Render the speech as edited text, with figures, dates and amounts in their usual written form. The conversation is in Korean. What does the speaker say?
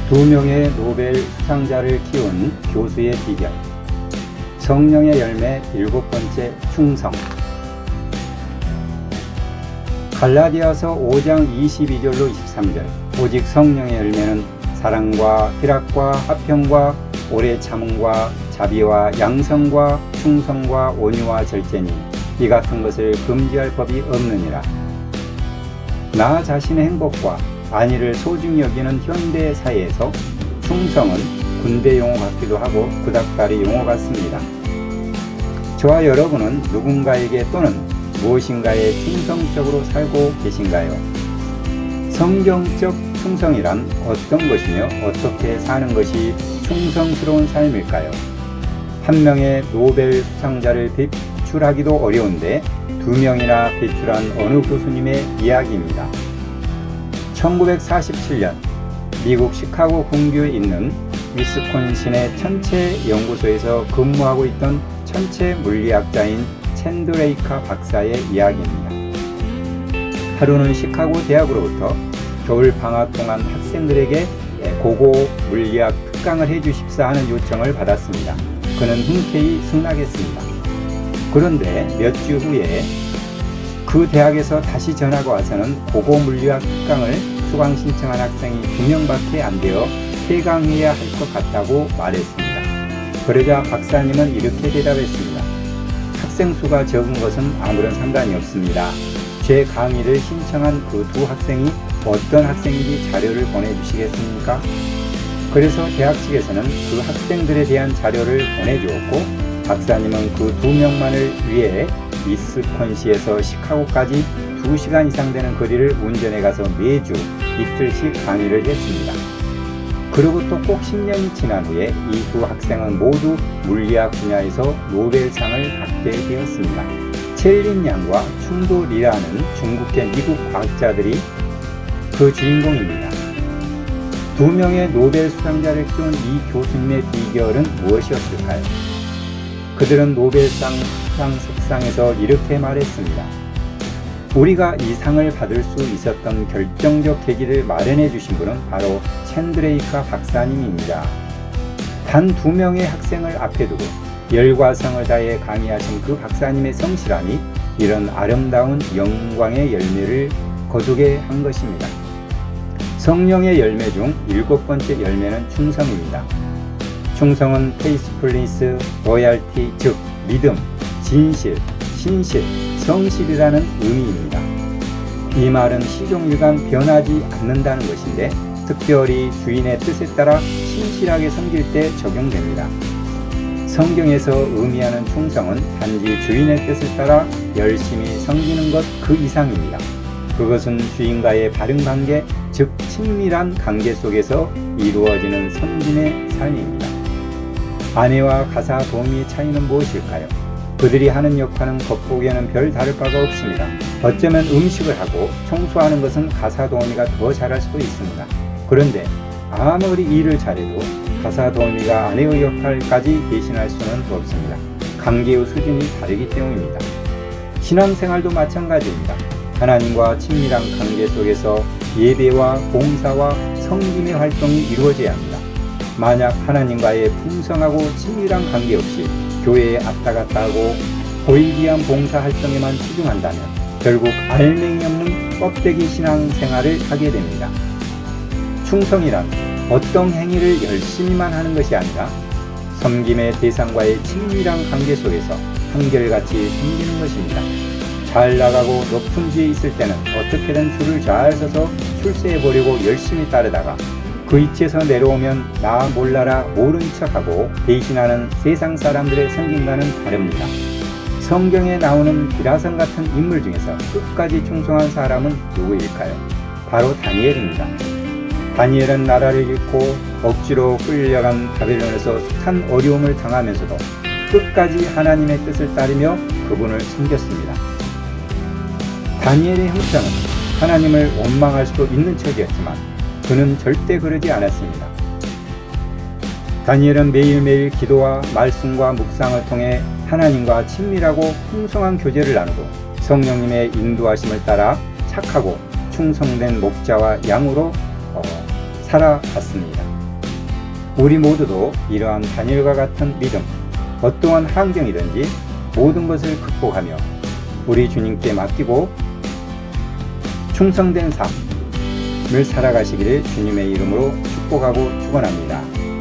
두 명의 노벨 수상자를 키운 교수의 비결. 성령의 열매 7번째, 충성. 갈라디아서 5장 22절로 23절. 오직 성령의 열매는 사랑과 희락과 화평과 오래 참음과 자비와 양성과 충성과 온유와 절제니 이 같은 것을 금지할 법이 없느니라. 나 자신의 행복과 안위를 소중히 여기는 현대 사회에서 충성은 군대 용어 같기도 하고 구닥다리 용어 같습니다. 저와 여러분은 누군가에게 또는 무엇인가에 충성적으로 살고 계신가요? 성경적 충성이란 어떤 것이며 어떻게 사는 것이 충성스러운 삶일까요? 한 명의 노벨 수상자를 배출하기도 어려운데 두 명이나 배출한 어느 교수님의 이야기입니다. 1947년 미국 시카고 근교에 있는 위스콘신의 천체 연구소에서 근무하고 있던 천체 물리학자인 챈드레이카 박사의 이야기입니다. 하루는 시카고 대학으로부터 겨울 방학 동안 학생들에게 고고 물리학 특강을 해주십사 하는 요청을 받았습니다. 그는 흔쾌히 승낙했습니다. 그런데 몇 주 후에 그 대학에서 다시 전화가 와서는 고고 물리학 특강을 수강 신청한 학생이 2명밖에 안 되어 폐강해야 할 것 같다고 말했습니다. 그러자 박사님은 이렇게 대답했습니다. 학생 수가 적은 것은 아무런 상관이 없습니다. 제 강의를 신청한 그 두 학생이 어떤 학생인지 자료를 보내주시겠습니까? 그래서 대학 측에서는 그 학생들에 대한 자료를 보내주었고 박사님은 그 2명만을 위해 위스콘신에서 시카고까지 2시간 이상 되는 거리를 운전해 가서 매주 이틀씩 강의를 했습니다. 그리고 또 꼭 10년이 지난 후에 이 두 학생은 모두 물리학 분야에서 노벨상을 받게 되었습니다. 첼린 양과 충도 리라는 중국계 미국 과학자들이 그 주인공입니다. 두 명의 노벨 수상자를 키운 이 교수님의 비결은 무엇이었을까요? 그들은 노벨상 석상에서 이렇게 말했습니다. 우리가 이 상을 받을 수 있었던 결정적 계기를 마련해 주신 분은 바로 챈드레이카 박사님입니다. 단 2명의 학생을 앞에 두고 열과 성을 다해 강의하신 그 박사님의 성실함이 이런 아름다운 영광의 열매를 거두게 한 것입니다. 성령의 열매 중 7번째 열매는 충성입니다. 충성은 페이스풀리스, 로얄티, 즉 믿음, 진실, 신실, 성실이라는 의미입니다. 이 말은 시종일관 변하지 않는다는 것인데 특별히 주인의 뜻에 따라 신실하게 섬길 때 적용됩니다. 성경에서 의미하는 충성은 단지 주인의 뜻을 따라 열심히 섬기는 것 그 이상입니다. 그것은 주인과의 바른 관계, 즉 친밀한 관계 속에서 이루어지는 섬김의 삶입니다. 아내와 가사 도우미의 차이는 무엇일까요? 그들이 하는 역할은 겉보기에는 별 다를 바가 없습니다. 어쩌면 음식을 하고 청소하는 것은 가사 도우미가 더 잘할 수도 있습니다. 그런데 아무리 일을 잘해도 가사 도우미가 아내의 역할까지 대신할 수는 없습니다. 관계의 수준이 다르기 때문입니다. 신앙생활도 마찬가지입니다. 하나님과 친밀한 관계 속에서 예배와 봉사와 섬김의 활동이 이루어져야 합니다. 만약 하나님과의 풍성하고 친밀한 관계 없이 교회에 왔다 갔다 하고 보이기 위한 봉사 활동에만 치중한다면 결국 알맹이 없는 껍데기 신앙생활을 하게 됩니다. 충성이란 어떤 행위를 열심히만 하는 것이 아니라 섬김의 대상과의 친밀한 관계 속에서 한결같이 섬기는 것입니다. 잘 나가고 높은 지에 있을 때는 어떻게든 줄을 잘 서서 출세해보려고 열심히 따르다가 그 위치에서 내려오면 나 몰라라 모른 척하고 배신하는 세상 사람들의 섬김과는 다릅니다. 성경에 나오는 비라성 같은 인물 중에서 끝까지 충성한 사람은 누구일까요? 바로 다니엘입니다. 다니엘은 나라를 잃고 억지로 끌려간 바벨론에서 숱한 어려움을 당하면서도 끝까지 하나님의 뜻을 따르며 그분을 섬겼습니다. 다니엘의 형편은 하나님을 원망할 수도 있는 척이었지만 그는 절대 그러지 않았습니다. 다니엘은 매일매일 기도와 말씀과 묵상을 통해 하나님과 친밀하고 풍성한 교제를 나누고 성령님의 인도하심을 따라 착하고 충성된 목자와 양으로 살아갔습니다. 우리 모두도 이러한 다니엘과 같은 믿음, 어떠한 환경이든지 모든 것을 극복하며 우리 주님께 맡기고 충성된 삶을 살아가시기를 주님의 이름으로 축복하고 축원합니다.